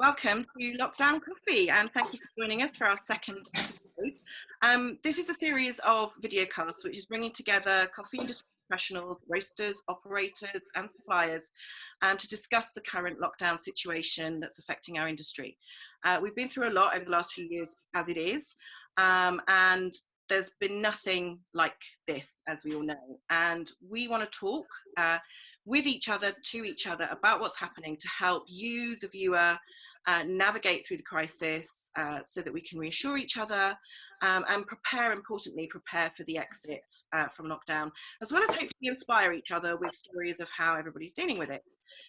Welcome to Lockdown Coffee, and thank you for joining us for our second episode. This is a series of video casts which is bringing together coffee industry professionals, roasters, operators and suppliers to discuss the current lockdown situation that's affecting our industry. We've been through a lot over the last few years as it is, and there's been nothing like this, as we all know. And we want to talk with each other, to each other, about what's happening to help you, the viewer, navigate through the crisis so that we can reassure each other and importantly, prepare for the exit from lockdown, as well as hopefully inspire each other with stories of how everybody's dealing with it.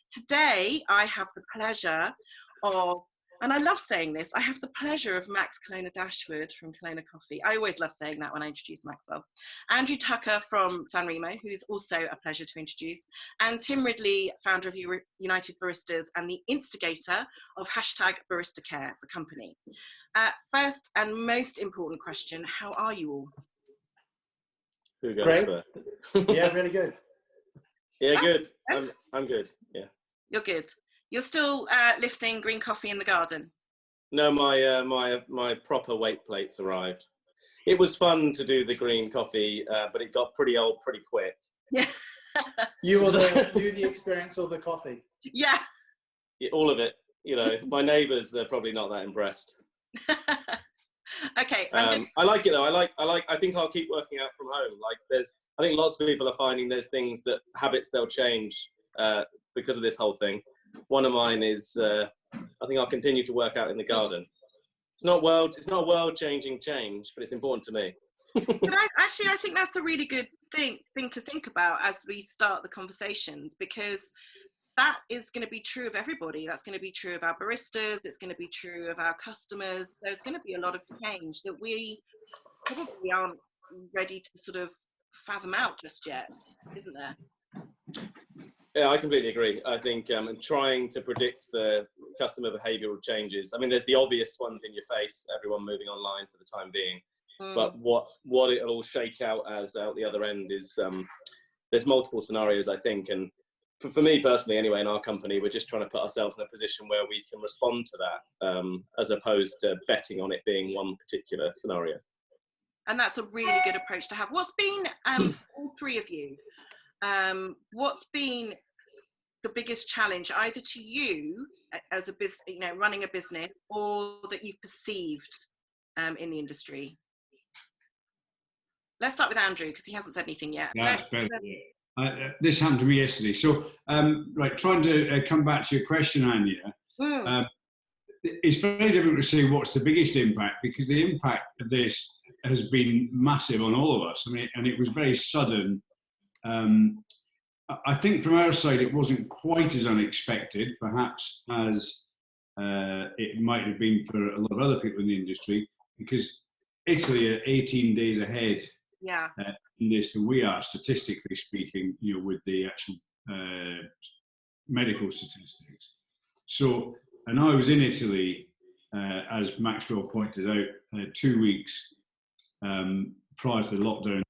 Today, I have the pleasure of, and I love saying this, I have the pleasure of Max Colonna-Dashwood from Colonna Coffee. I always love saying that when I introduce Maxwell. Andrew Tucker from Sanremo, who is also a pleasure to introduce. And Tim Ridley, founder of United Baristas and the instigator of #Barista Care, the company. First and most important question, how are you all? Who goes Great. first? Yeah, really good. Yeah, good. I'm good. Yeah. You're good. You're still lifting green coffee in the garden? No, my proper weight plates arrived. It was fun to do the green coffee, but it got pretty old pretty quick. Yeah. You the experience of the coffee. Yeah. All of it. You know, my neighbours are probably not that impressed. Okay. I like it though. I think I'll keep working out from home. I think lots of people are finding there's habits they'll change because of this whole thing. One of mine is I think I'll continue to work out in the garden. It's not world-changing change, but it's important to me. But I think that's a really good thing to think about as we start the conversations, because that is going to be true of everybody. That's going to be true of our baristas. It's going to be true of our customers. There's going to be a lot of change that we probably aren't ready to sort of fathom out just yet, isn't there? Yeah, I completely agree. I think trying to predict the customer behavioural changes. I mean, there's the obvious ones in your face, everyone moving online for the time being. But what it'll all shake out as out the other end is there's multiple scenarios, I think. And for me personally, anyway, in our company, we're just trying to put ourselves in a position where we can respond to that as opposed to betting on it being one particular scenario. And that's a really good approach to have. What's been, for all three of you, what's been the biggest challenge either to you as a business, running a business, or that you've perceived in the industry? Let's start with Andrew, because he hasn't said anything yet. That's better. This happened to me yesterday. So, trying to come back to your question, Anya, it's very difficult to say what's the biggest impact, because the impact of this has been massive on all of us. I mean, and it was very sudden. I think from our side, it wasn't quite as unexpected, perhaps, as it might have been for a lot of other people in the industry, because Italy are 18 days ahead in this than we are, statistically speaking, with the actual medical statistics. So, and I was in Italy, as Maxwell pointed out, 2 weeks prior to the lockdown.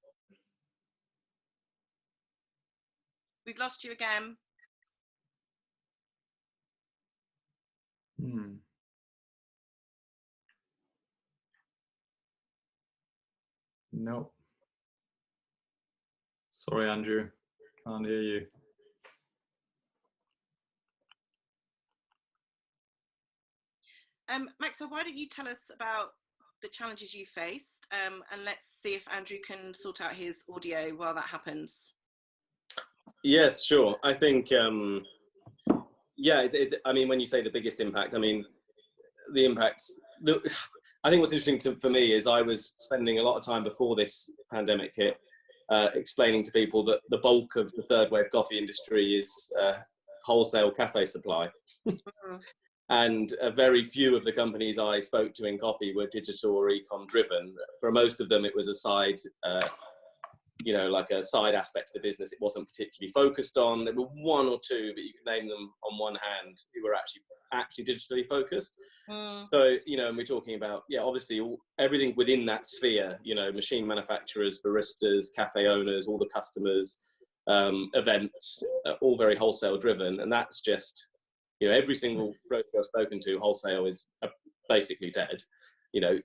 We've lost you again. No. Sorry, Andrew. Can't hear you. Maxwell, why don't you tell us about the challenges you faced, and let's see if Andrew can sort out his audio while that happens. Yes, sure. I think, it's I mean, when you say the biggest impact, I mean, the impacts, I think what's interesting for me is I was spending a lot of time before this pandemic hit explaining to people that the bulk of the third wave coffee industry is wholesale cafe supply. And very few of the companies I spoke to in coffee were digital or e-com driven. For most of them, it was a side, like a side aspect of the business it wasn't particularly focused on. There were one or two, but you can name them on one hand, who were actually digitally focused. So, and we're talking about, obviously everything within that sphere, machine manufacturers, baristas, cafe owners, all the customers, events, all very wholesale driven. And that's just, You know, every single broker I've spoken to, wholesale is basically dead. You know,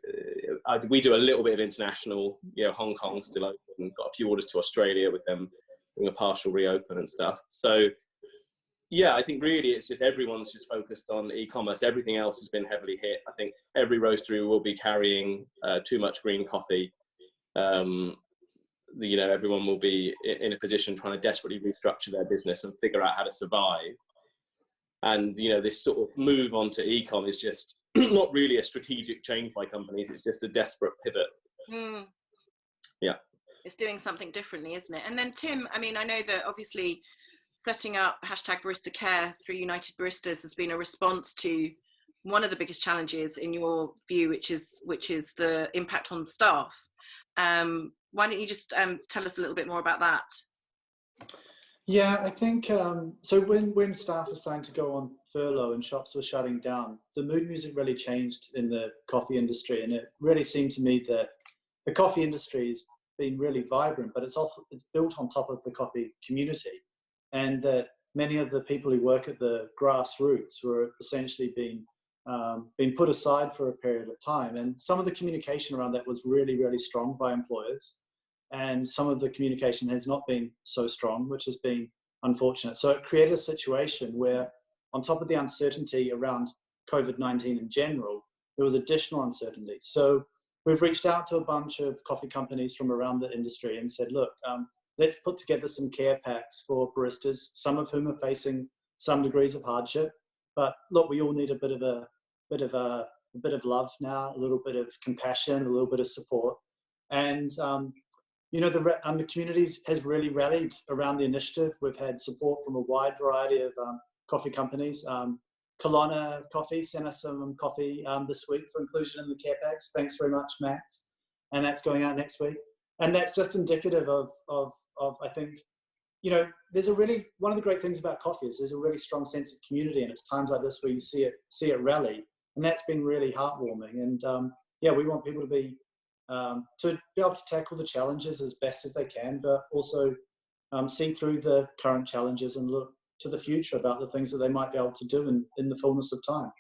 we do a little bit of international. You know, Hong Kong's still open. Got a few orders to Australia with them doing a partial reopen and stuff. So yeah, I think really it's just everyone's just focused on e-commerce. Everything else has been heavily hit. I think every roastery will be carrying too much green coffee. You know, everyone will be in a position trying to desperately restructure their business and figure out how to survive. And, you know, this sort of move on to e-com is just not really a strategic change by companies. It's just a desperate pivot. Yeah. It's doing something differently, isn't it? And then Tim, I mean, I know that obviously setting up #Barista Care through United Baristas has been a response to one of the biggest challenges in your view, which is the impact on staff. Why don't you just tell us a little bit more about that? Yeah, I think so. When staff were starting to go on furlough and shops were shutting down, the mood music really changed in the coffee industry, and it really seemed to me that the coffee industry has been really vibrant, but it's built on top of the coffee community, and that many of the people who work at the grassroots were essentially being put aside for a period of time, and some of the communication around that was really, really strong by employers. And some of the communication has not been so strong, which has been unfortunate. So it created a situation where, on top of the uncertainty around COVID-19 in general, there was additional uncertainty. So we've reached out to a bunch of coffee companies from around the industry and said, look, let's put together some care packs for baristas, some of whom are facing some degrees of hardship. But look, we all need a bit of love now, a little bit of compassion, a little bit of support. And you know, the community has really rallied around the initiative. We've had support from a wide variety of coffee companies. Colonna Coffee sent us some coffee this week for inclusion in the care packs. Thanks very much, Max. And that's going out next week. And that's just indicative of I think, you know, there's one of the great things about coffee is there's a really strong sense of community, and it's times like this where you see it rally, and that's been really heartwarming. And yeah, we want people to be able to tackle the challenges as best as they can, but also see through the current challenges and look to the future about the things that they might be able to do in the fullness of time.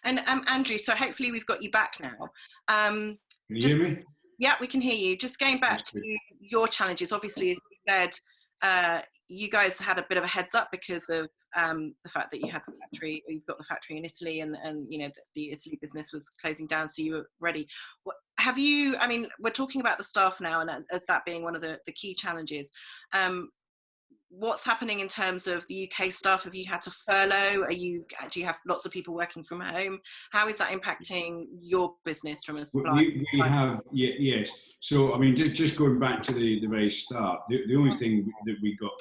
And Andrew, so hopefully we've got you back now. Can you hear me? Yeah, we can hear you. Just going back to your challenges, obviously, as you said, you guys had a bit of a heads up because of the fact that you've got the factory in Italy, and you know, the Italy business was closing down, so you were ready. I mean, we're talking about the staff now, and as that being one of the key challenges. What's happening in terms of the UK staff? Have you had to furlough? Do you have lots of people working from home? How is that impacting your business from a supply? We have, yes. So, I mean, just going back to the very start, the only thing that we got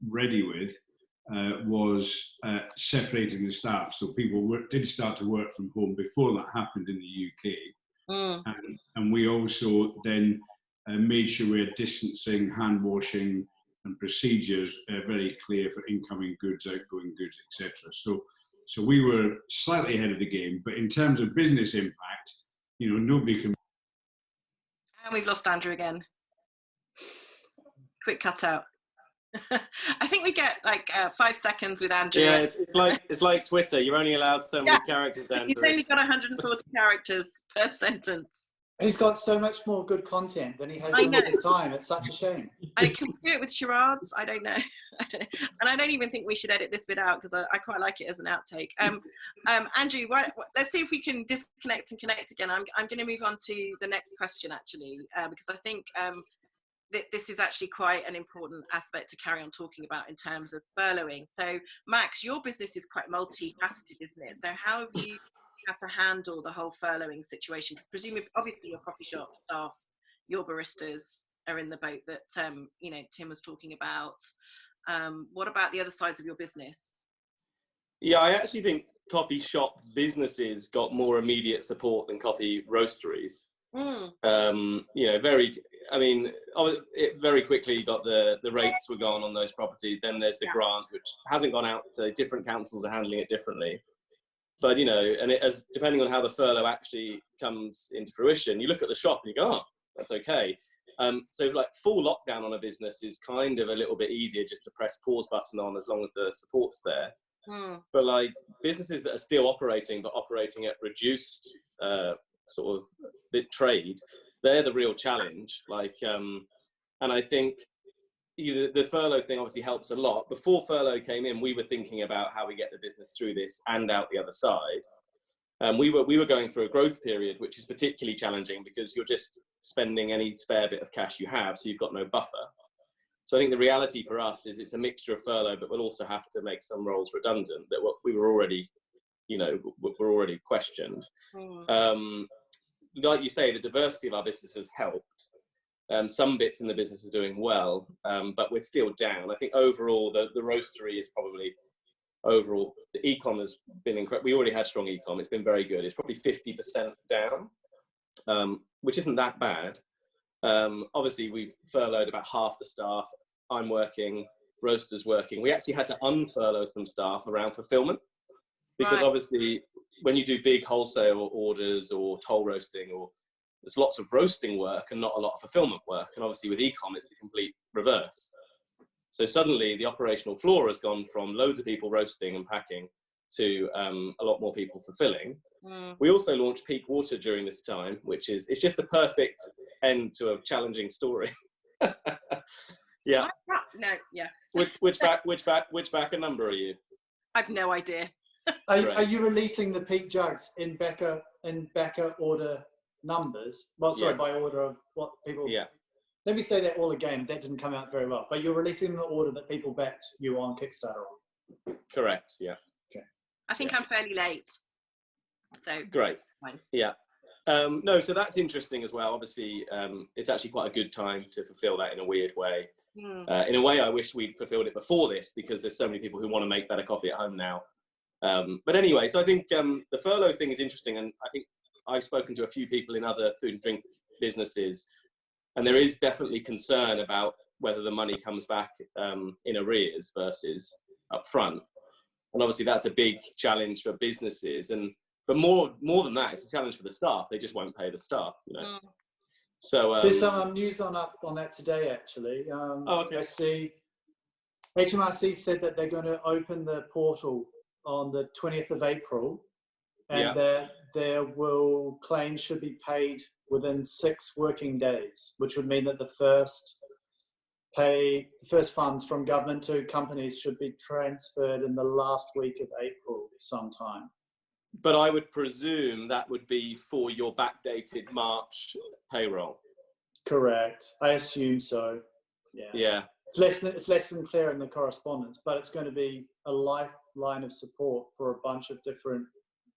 ready with was separating the staff. So people did start to work from home before that happened in the UK. And we also then made sure we had distancing, hand washing, and procedures very clear for incoming goods, outgoing goods, etc. So we were slightly ahead of the game, but in terms of business impact, you know, nobody can. And we've lost Andrew again. Quick cutout. I think we get like 5 seconds with Andrew. Yeah, it's like Twitter. You're only allowed so many characters. He's only got 140 characters per sentence. He's got so much more good content than he has limited time. It's such a shame. Can we do it with charades? I don't know. And I don't even think we should edit this bit out because I quite like it as an outtake. Andrew, let's see if we can disconnect and connect again. I'm going to move on to the next question, actually, because I think this is actually quite an important aspect to carry on talking about in terms of furloughing. So, Max, your business is quite multifaceted, isn't it? So how have you have to handle the whole furloughing situation? Because presumably, obviously, your coffee shop staff, your baristas are in the boat that you know, Tim was talking about. What about the other sides of your business? Yeah, I actually think coffee shop businesses got more immediate support than coffee roasteries. You know, it very quickly got the rates were gone on those properties. Then there's the grant, which hasn't gone out, so different councils are handling it differently. But, you know, and depending on how the furlough actually comes into fruition, you look at the shop and you go, oh, that's okay. So like full lockdown on a business is kind of a little bit easier just to press pause button on as long as the support's there. But like businesses that are still operating, but operating at reduced sort of bit trade, they're the real challenge. Like, and I think the furlough thing obviously helps a lot. Before furlough came in, we were thinking about how we get the business through this and out the other side. We were going through a growth period, which is particularly challenging because you're just spending any spare bit of cash you have, so you've got no buffer. So I think the reality for us is it's a mixture of furlough, but we'll also have to make some roles redundant that we were already, were already questioned. Like you say, the diversity of our business has helped. Some bits in the business are doing well, but we're still down. I think overall, the roastery is probably overall, the e-com has been incredible. We already had strong e-com. It's been very good. It's probably 50% down, which isn't that bad. Obviously, we've furloughed about half the staff. I'm working, roasters working. We actually had to unfurlough some staff around fulfillment because obviously when you do big wholesale orders or toll roasting, or there's lots of roasting work and not a lot of fulfillment work. And obviously with e-com, it's the complete reverse. So suddenly the operational floor has gone from loads of people roasting and packing to a lot more people fulfilling. We also launched Peak Water during this time, it's just the perfect end to a challenging story. Yeah. No, yeah. Which backer number are you? I've no idea. Are you releasing the peak jugs in backer order numbers? Well, sorry, by order of what people. Yeah. Let me say that all again. That didn't come out very well. But you're releasing the order that people backed you on Kickstarter on. Correct. Yeah. Okay. I think I'm fairly late. So great. Fine. Yeah. No, so that's interesting as well. Obviously, it's actually quite a good time to fulfill that in a weird way. In a way, I wish we'd fulfilled it before this because there's so many people who want to make better coffee at home now. But anyway, so I think the furlough thing is interesting, and I think I've spoken to a few people in other food and drink businesses, and there is definitely concern about whether the money comes back in arrears versus up front. And obviously that's a big challenge for businesses, but more than that, it's a challenge for the staff. They just won't pay the staff, So there's some news on that today, actually. Okay. I see HMRC said that they're going to open the portal on the 20th of April, and that claims should be paid within 6 working days, which would mean that the first funds from government to companies should be transferred in the last week of April sometime. But I would presume that would be for your backdated March payroll. Correct. I assume so. Yeah. It's less than clear in the correspondence, but it's going to be a lifeline of support for a bunch of different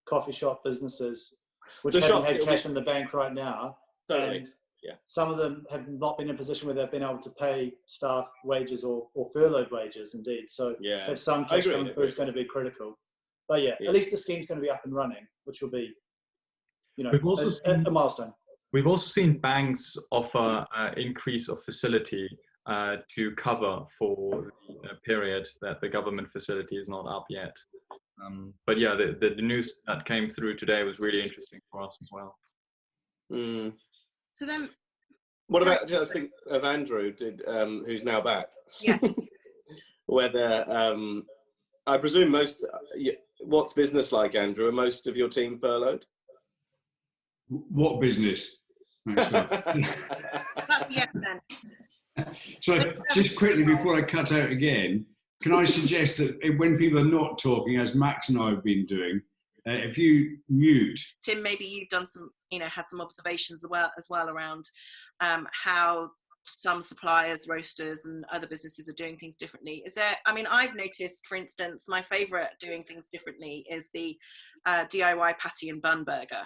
coffee shop businesses, which haven't had cash in the bank right now. Totally. And some of them have not been in a position where they've been able to pay staff wages or furloughed wages, indeed. So if some cash coming through is going to be critical. But at least the scheme's going to be up and running, which will be, a milestone. We've also seen banks offer increase of facility to cover for the period that the government facility is not up yet. But the news that came through today was really interesting for us as well. So then, what about, I think of Andrew, who's now back? Yeah. Whether I presume what's business like, Andrew? Are most of your team furloughed? What business? Maxwell? Yes, then. So just quickly before I cut out again, can I suggest that when people are not talking, as Max and I have been doing, if you mute. Tim, maybe you've done some, had some observations as well around how some suppliers, roasters and other businesses are doing things differently. I've noticed, for instance, my favorite doing things differently is the DIY patty and bun burger.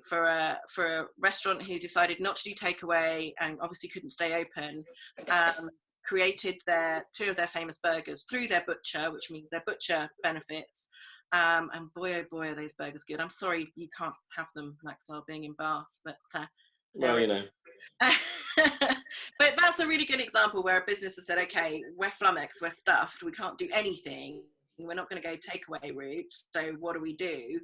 For a restaurant who decided not to do takeaway and obviously couldn't stay open, created 2 of their famous burgers through their butcher, which means their butcher benefits. And boy, oh boy, are those burgers good. I'm sorry you can't have them, Maxwell, being in Bath, but but that's a really good example where a business has said, okay, we're flummoxed, we're stuffed, we can't do anything, we're not going to go takeaway route, so what do?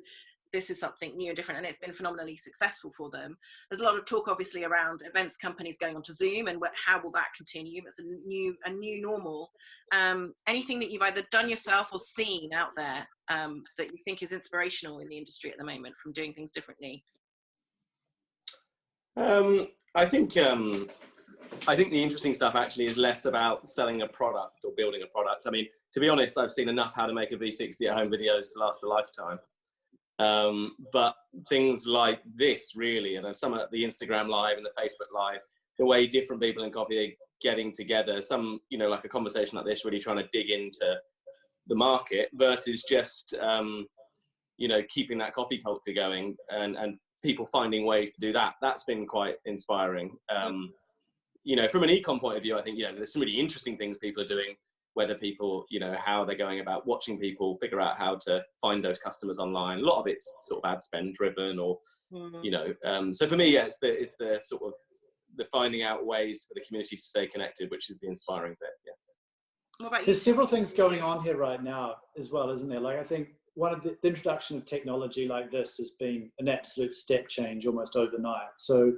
this is something new and different, and it's been phenomenally successful for them. There's a lot of talk obviously around events companies going onto Zoom, and how will that continue? It's a new normal. Anything that you've either done yourself or seen out there that you think is inspirational in the industry at the moment from doing things differently? I think the interesting stuff actually is less about selling a product or building a product. I mean, to be honest, I've seen enough how to make a V60 at home videos to last a lifetime. But things like this really, and some of the Instagram Live and the Facebook Live, the way different people in coffee are getting together, some, you know, like a conversation like this, really trying to dig into the market versus just, you know, keeping that coffee culture going and people finding ways to do that. That's been quite inspiring. You know, from an e-com point of view, I think, you know, there's some really interesting things people are doing, whether people, you know, how they're going about watching people figure out how to find those customers online. A lot of it's sort of ad spend driven or, you know, so for me, yeah, it's the sort of the finding out ways for the community to stay connected, which is the inspiring bit. Yeah. What about you? There's several things going on here right now as well, isn't there? Like, I think one of the introduction of technology like this has been an absolute step change almost overnight. So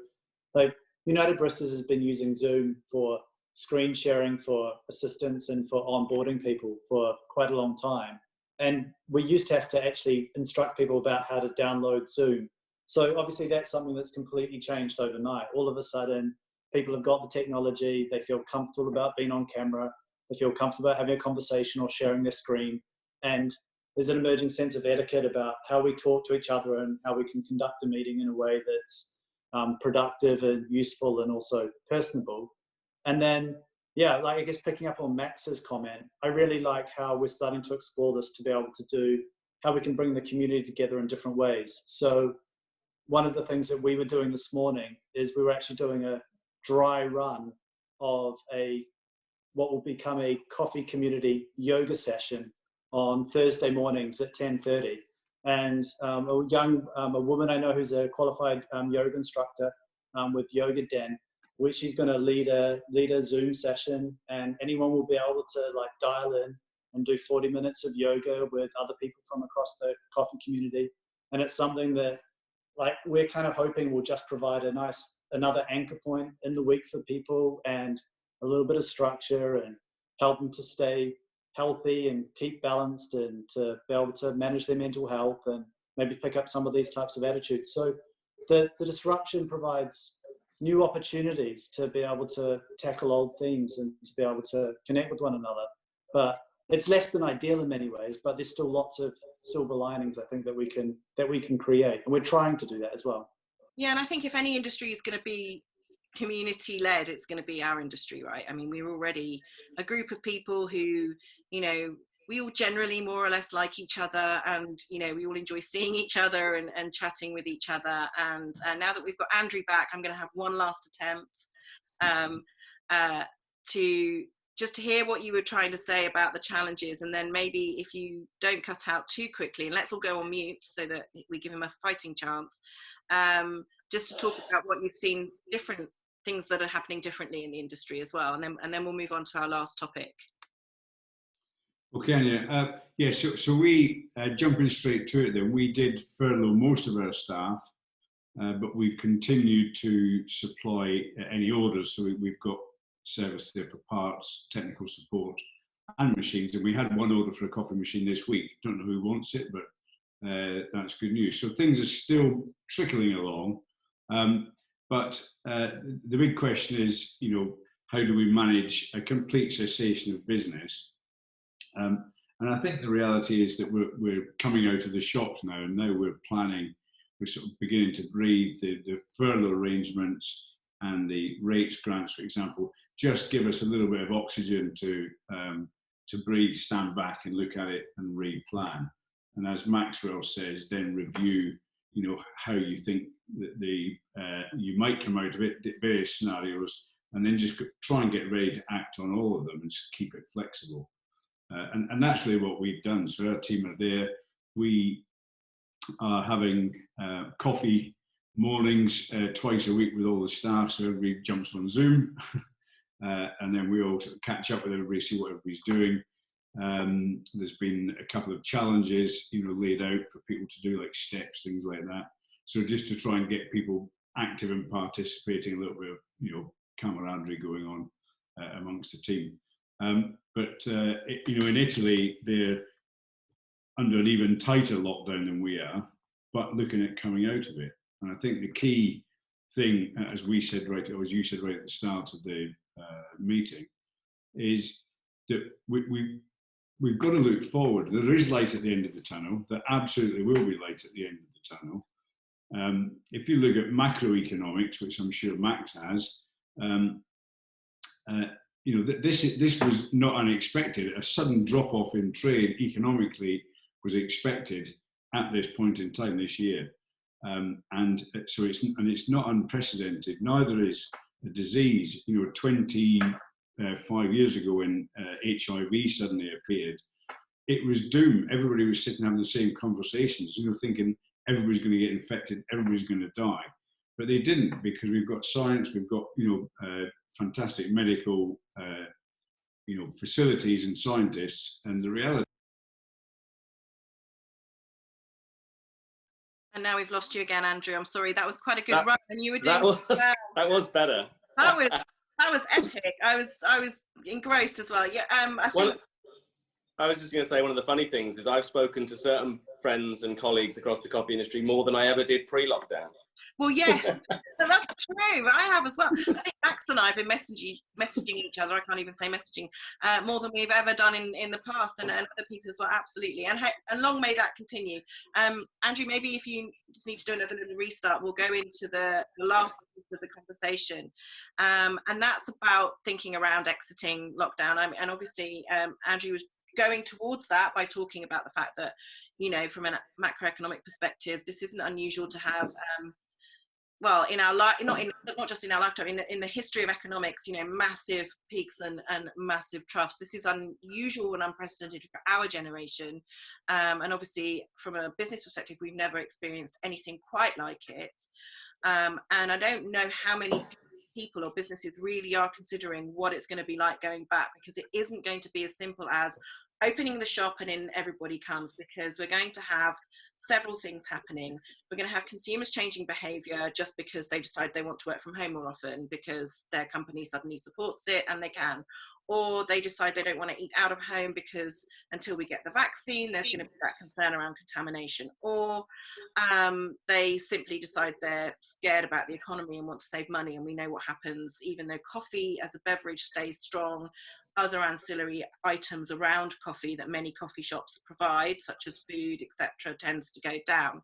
like United Baristas has been using Zoom for screen sharing, for assistance and for onboarding people for quite a long time. And we used to have to actually instruct people about how to download Zoom. So obviously that's something that's completely changed overnight. All of a sudden, people have got the technology, they feel comfortable about being on camera, they feel comfortable about having a conversation or sharing their screen. And there's an emerging sense of etiquette about how we talk to each other and how we can conduct a meeting in a way that's productive and useful and also personable. And then, yeah, like I guess picking up on Max's comment, I really like how we're starting to explore this to be able to do how we can bring the community together in different ways. So one of the things that we were doing this morning is we were actually doing a dry run of what will become a coffee community yoga session on Thursday mornings at 10:30. And a woman I know who's a qualified yoga instructor with Yoga Den, which she's going to lead a Zoom session, and anyone will be able to like dial in and do 40 minutes of yoga with other people from across the coffee community. And it's something that like we're kind of hoping will just provide another anchor point in the week for people and a little bit of structure and help them to stay healthy and keep balanced and to be able to manage their mental health and maybe pick up some of these types of attitudes. So the disruption provides new opportunities to be able to tackle old themes and to be able to connect with one another. But it's less than ideal in many ways, but there's still lots of silver linings, I think, that we can create. And we're trying to do that as well. Yeah, and I think if any industry is going to be community-led, it's going to be our industry, right? I mean, we're already a group of people who, you know, we all generally more or less like each other, and, you know, we all enjoy seeing each other and chatting with each other. And now that we've got Andrew back, I'm going to have one last attempt to hear what you were trying to say about the challenges, and then maybe if you don't cut out too quickly, and let's all go on mute so that we give him a fighting chance, just to talk about what you've seen, different things that are happening differently in the industry as well, and then we'll move on to our last topic. Okay, Anya. Yeah, so we, jumping straight to it then, we did furlough most of our staff, but we've continued to supply any orders. So we've got service there for parts, technical support and machines. And we had one order for a coffee machine this week. Don't know who wants it, but that's good news. So things are still trickling along. But the big question is, you know, how do we manage a complete cessation of business? And I think the reality is that we're coming out of the shops now, and now we're planning, we're sort of beginning to breathe. The furlough arrangements and the rates grants, for example, just give us a little bit of oxygen to breathe, stand back and look at it and replan. And as Maxwell says, then review, you know, how you think that you might come out of it, various scenarios, and then just try and get ready to act on all of them and just keep it flexible. And that's really what we've done. So our team are there. We are having coffee mornings twice a week with all the staff, so everybody jumps on Zoom. And then we all sort of catch up with everybody, see what everybody's doing. There's been a couple of challenges, laid out for people to do, like steps, things like that. So just to try and get people active and participating, a little bit of, camaraderie going on amongst the team. But in Italy, they're under an even tighter lockdown than we are, but looking at coming out of it. And I think the key thing, as you said right at the start of the meeting, is that we've got to look forward. There is light at the end of the tunnel. There absolutely will be light at the end of the tunnel. If you look at macroeconomics, which I'm sure Max has, this was not unexpected. A sudden drop-off in trade economically was expected at this point in time this year, and so it's not unprecedented. Neither is a disease. 25 years ago, when HIV suddenly appeared, it was doom. Everybody was sitting having the same conversations, thinking everybody's going to get infected, everybody's going to die. But they didn't, because we've got science, we've got fantastic medical facilities and scientists, and the reality. And now we've lost you again, Andrew. I'm sorry. That was quite a good run, and you were doing that was better. That was epic. I was engrossed as well. Yeah. I was just going to say, one of the funny things is I've spoken to certain friends and colleagues across the coffee industry more than I ever did pre-lockdown. Well, yes, so that's true. I have as well. I think Max and I have been messaging each other. I can't even say messaging more than we've ever done in the past, and other people as well. Absolutely, and long may that continue. Andrew, maybe if you need to do another little restart, we'll go into the last of the conversation, and that's about thinking around exiting lockdown. And obviously, Andrew was going towards that by talking about the fact that, from a macroeconomic perspective, this isn't unusual to have. Well, in our life, not just in our lifetime, in the history of economics, massive peaks and massive troughs. This is unusual and unprecedented for our generation, and obviously from a business perspective, we've never experienced anything quite like it. And I don't know how many people or businesses really are considering what it's going to be like going back, because it isn't going to be as simple as opening the shop and in everybody comes, because we're going to have several things happening. We're going to have consumers changing behavior just because they decide they want to work from home more often because their company suddenly supports it and they can, or they decide they don't want to eat out of home because until we get the vaccine there's going to be that concern around contamination, or they simply decide they're scared about the economy and want to save money. And we know what happens, even though coffee as a beverage stays strong, other ancillary items around coffee that many coffee shops provide, such as food, etc., tends to go down.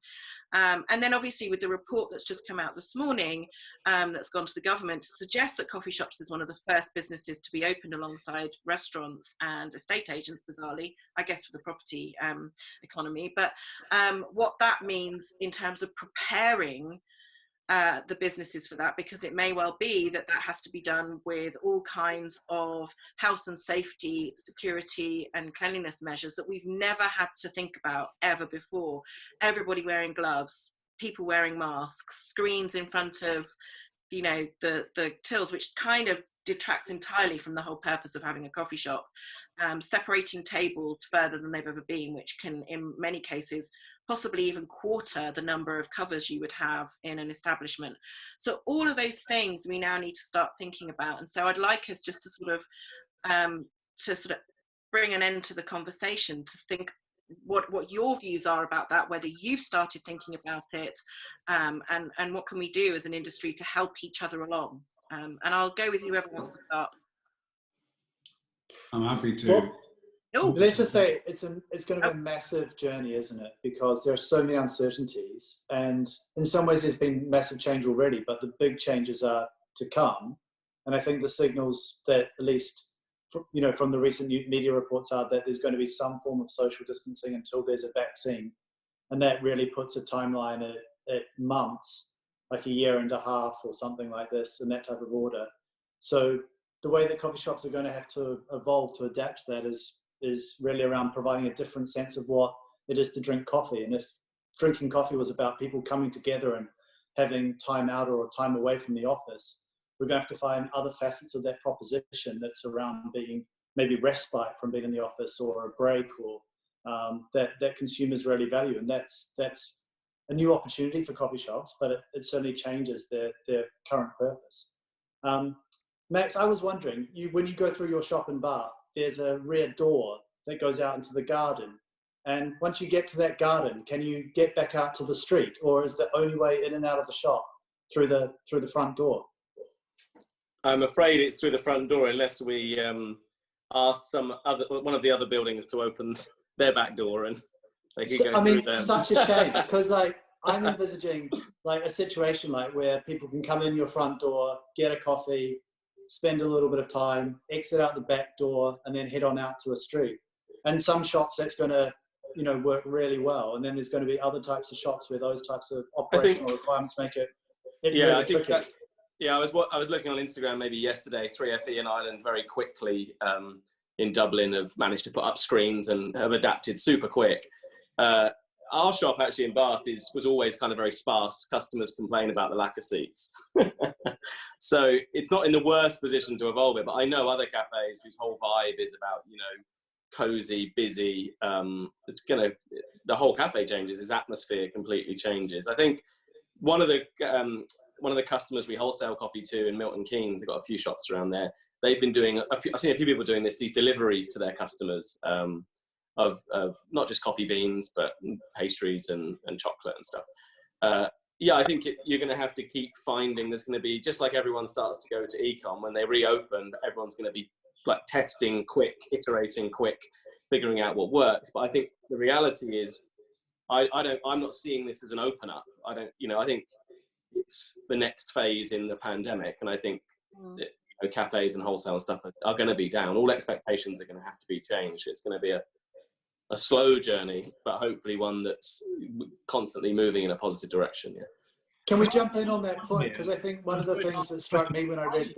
And then obviously with the report that's just come out this morning, that's gone to the government to suggest that coffee shops is one of the first businesses to be opened alongside restaurants and estate agents, bizarrely, I guess, for the property economy. But what that means in terms of preparing the businesses for that, because it may well be that has to be done with all kinds of health and safety, security and cleanliness measures that we've never had to think about ever before. Everybody wearing gloves, people wearing masks, screens in front of the tills, which kind of detracts entirely from the whole purpose of having a coffee shop. Separating tables further than they've ever been, which can in many cases possibly even quarter the number of covers you would have in an establishment. So all of those things we now need to start thinking about. And so I'd like us just to sort of bring an end to the conversation, to think what your views are about that, whether you've started thinking about it, and what can we do as an industry to help each other along. And I'll go with whoever wants to start. I'm happy to. Well, let's just say it's going to be a massive journey, isn't it? Because there are so many uncertainties, and in some ways there's been massive change already, but the big changes are to come. And I think the signals that, at least from the recent media reports, are that there's going to be some form of social distancing until there's a vaccine, and that really puts a timeline at months, like a year and a half or something like this, in that type of order. So the way that coffee shops are going to have to evolve to adapt to that is really around providing a different sense of what it is to drink coffee. And if drinking coffee was about people coming together and having time out or time away from the office, we're going to have to find other facets of that proposition that's around being maybe respite from being in the office or a break, or that consumers really value. And that's a new opportunity for coffee shops, but it certainly changes their current purpose. Max, I was wondering, when you go through your shop and bar, there's a rear door that goes out into the garden. And once you get to that garden, can you get back out to the street, or is the only way in and out of the shop through the front door? I'm afraid it's through the front door, unless we asked one of the other buildings to open their back door and they could go through them. Such a shame, because I'm envisaging a situation where people can come in your front door, get a coffee, spend a little bit of time, exit out the back door, and then head on out to a street. And some shops that's going to work really well, and then there's going to be other types of shops where those types of operational requirements make it really tricky. I was looking on Instagram maybe yesterday. 3FE in Ireland very quickly in Dublin have managed to put up screens and have adapted super quick. Our shop actually in Bath was always kind of very sparse. Customers complain about the lack of seats. So it's not in the worst position to evolve it, but I know other cafes whose whole vibe is about, cozy, busy. The whole cafe changes, its atmosphere completely changes. I think one of the customers we wholesale coffee to in Milton Keynes, they've got a few shops around there. They've been doing I've seen a few people doing these deliveries to their customers of not just coffee beans, but pastries and chocolate and stuff. I think you're going to have to keep finding, there's going to be, just like everyone starts to go to e-com, when they reopen, everyone's going to be testing quick, iterating quick, figuring out what works. But I think the reality is, I'm not seeing this as an open up. I think it's the next phase in the pandemic, and I think that, cafes and wholesale and stuff are going to be down. All expectations are going to have to be changed. It's going to be a slow journey, but hopefully one that's constantly moving in a positive direction. Yeah. Can we jump in on that point? Because I think one of the things that struck me when I read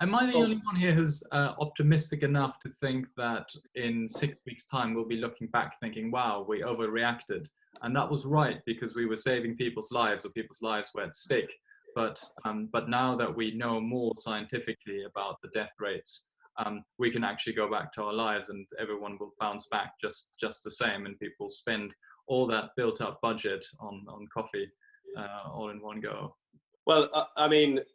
am I the only one here who's optimistic enough to think that in 6 weeks' time we'll be looking back thinking, wow, we overreacted? And that was right, because we were saving people's lives, or people's lives were at stake. But now that we know more scientifically about the death rates, we can actually go back to our lives, and everyone will bounce back just the same, and people spend all that built-up budget on coffee all in one go. Well,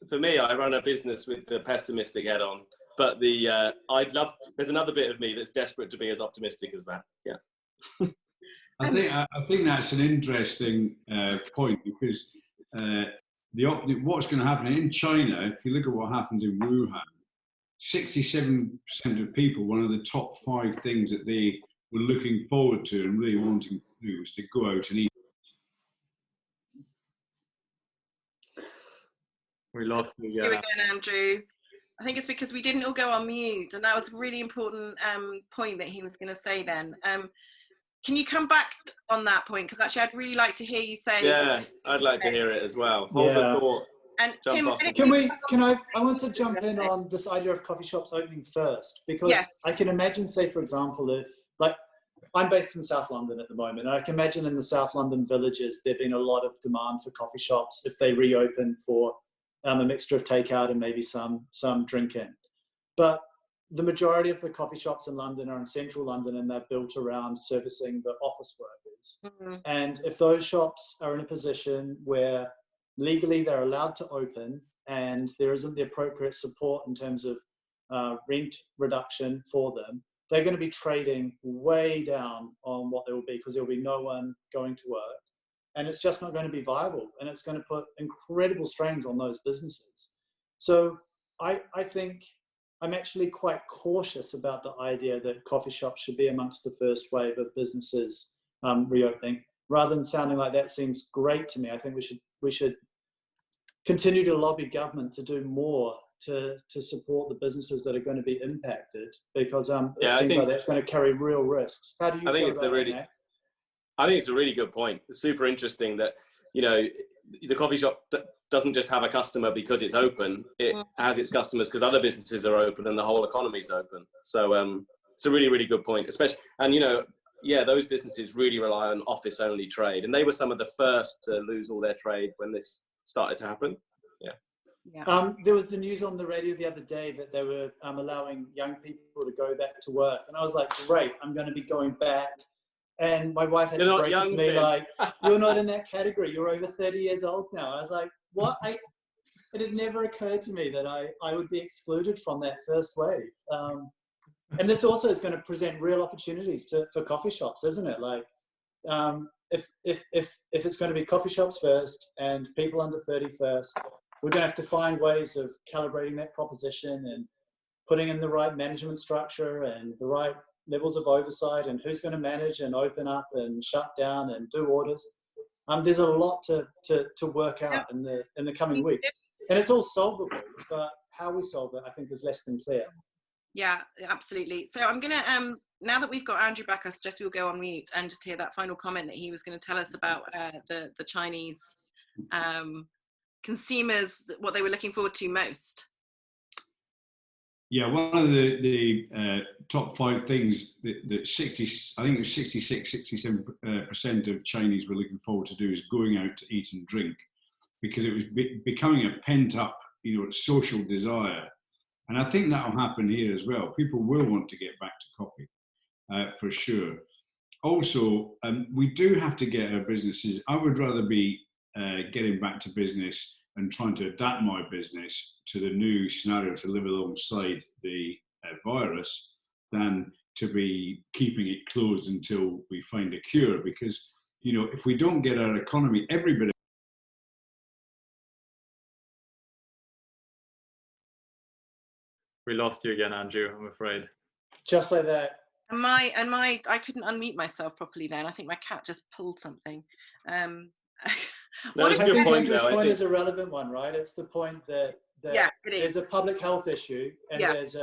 for me, I run a business with the pessimistic head on, but there's another bit of me that's desperate to be as optimistic as that. Yeah. I think that's an interesting point, because what's going to happen in China, if you look at what happened in Wuhan, 67% of people, one of the top 5 things that they were looking forward to and really wanting to do was to go out and eat. We lost you again, Andrew. I think it's because we didn't all go on mute, and that was a really important point that he was going to say then. Can you come back on that point? Because actually I'd really like to hear you say. Yeah, I'd like to hear it as well. Hold the thought. And Tim, I want to jump in on this idea of coffee shops opening first, because I can imagine, say, for example, if I'm based in South London at the moment, and I can imagine in the South London villages, there've been a lot of demand for coffee shops if they reopen for a mixture of takeout and maybe some drink-in. But the majority of the coffee shops in London are in central London, and they're built around servicing the office workers. Mm-hmm. And if those shops are in a position where legally they're allowed to open and there isn't the appropriate support in terms of rent reduction for them, they're going to be trading way down on what they will be, because there will be no one going to work. And it's just not going to be viable, and it's going to put incredible strains on those businesses. So I think I'm actually quite cautious about the idea that coffee shops should be amongst the first wave of businesses reopening. Rather than sounding like that seems great to me, I think we should continue to lobby government to do more to support the businesses that are going to be impacted, because it seems like that's going to carry real risks. How do you feel about that, Max? I think it's a really good point. It's super interesting that, the coffee shop doesn't just have a customer because it's open. It has its customers because other businesses are open and the whole economy is open. So it's a really, really good point, especially, and those businesses really rely on office only trade, and they were some of the first to lose all their trade when this started to happen. Yeah. There was the news on the radio the other day that they were allowing young people to go back to work. And I was like, great, I'm going to be going back. And my wife had to break it to me, like, you're not in that category. You're over 30 years old now. I was like, what? It had never occurred to me that I would be excluded from that first wave. And this also is going to present real opportunities for coffee shops, isn't it? Like, if it's going to be coffee shops first and people under 30 first, we're going to have to find ways of calibrating that proposition and putting in the right management structure and the right levels of oversight and who's going to manage and open up and shut down and do orders. There's a lot to work out in the coming weeks, and it's all solvable. But how we solve it, I think, is less than clear. Yeah, absolutely. So I'm gonna now that we've got Andrew back, I suggest we'll go on mute and just hear that final comment that he was going to tell us about the Chinese consumers, what they were looking forward to most. Yeah, one of the top 5 things that 67% of Chinese were looking forward to do is going out to eat and drink, because it was becoming a pent up, social desire. And I think that'll happen here as well. People will want to get back to coffee, for sure. Also, we do have to get our businesses. I would rather be getting back to business and trying to adapt my business to the new scenario to live alongside the virus than to be keeping it closed until we find a cure. Because, if we don't get our economy, everybody. We lost you again, Andrew, I'm afraid. Just like that. And I couldn't unmute myself properly then. I think my cat just pulled something. No, it's a I good think point, Andrew's though. point is a relevant one, right? It's the point that yeah, it is. there's a public health issue and Yeah. there's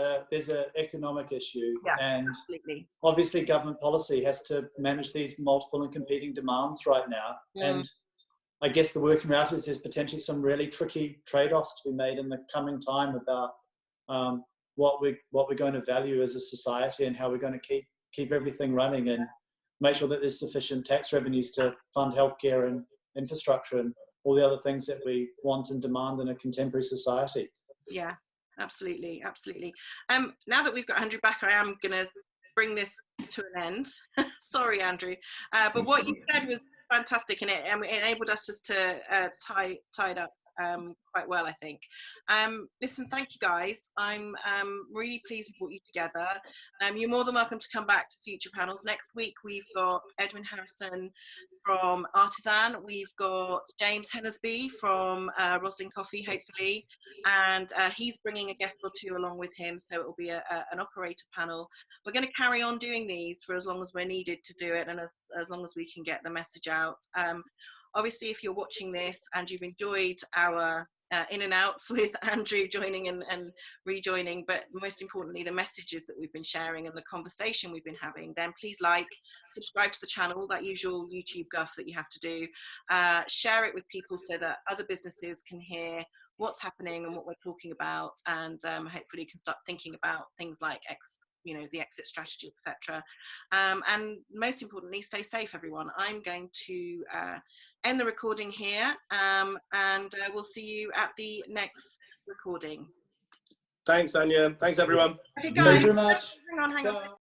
an economic issue, Yeah, and absolutely. obviously government policy has to manage these multiple and competing demands right now. And I guess the working route is there's potentially some really tricky trade-offs to be made in the coming time about what we're going to value as a society and how we're going to keep everything running and make sure that there's sufficient tax revenues to fund healthcare and infrastructure and all the other things that we want and demand in a contemporary society. Yeah, absolutely. Now that we've got Andrew back, I am going to bring this to an end. Sorry, Andrew. But what you said was fantastic, and it enabled us just to tie it up quite well, I think. Listen, thank you guys. I'm really pleased we brought you together. You're more than welcome to come back to future panels. Next week we've got Edwin Harrison from Artisan, we've got James Hennersby from Roslyn Coffee, hopefully, and he's bringing a guest or two along with him, so it will be an operator panel. We're going to carry on doing these for as long as we're needed to do it, and as long as we can get the message out. Obviously, if you're watching this and you've enjoyed our in and outs with Andrew joining and rejoining, but most importantly, the messages that we've been sharing and the conversation we've been having, then please subscribe to the channel, that usual YouTube guff that you have to do. Share it with people so that other businesses can hear what's happening and what we're talking about, and hopefully can start thinking about things like the exit strategy, etc. And most importantly, stay safe, everyone. I'm going to end the recording here, and we'll see you at the next recording. Thanks, Anya. Thanks, everyone. Okay, guys. Thanks very much. Hang on.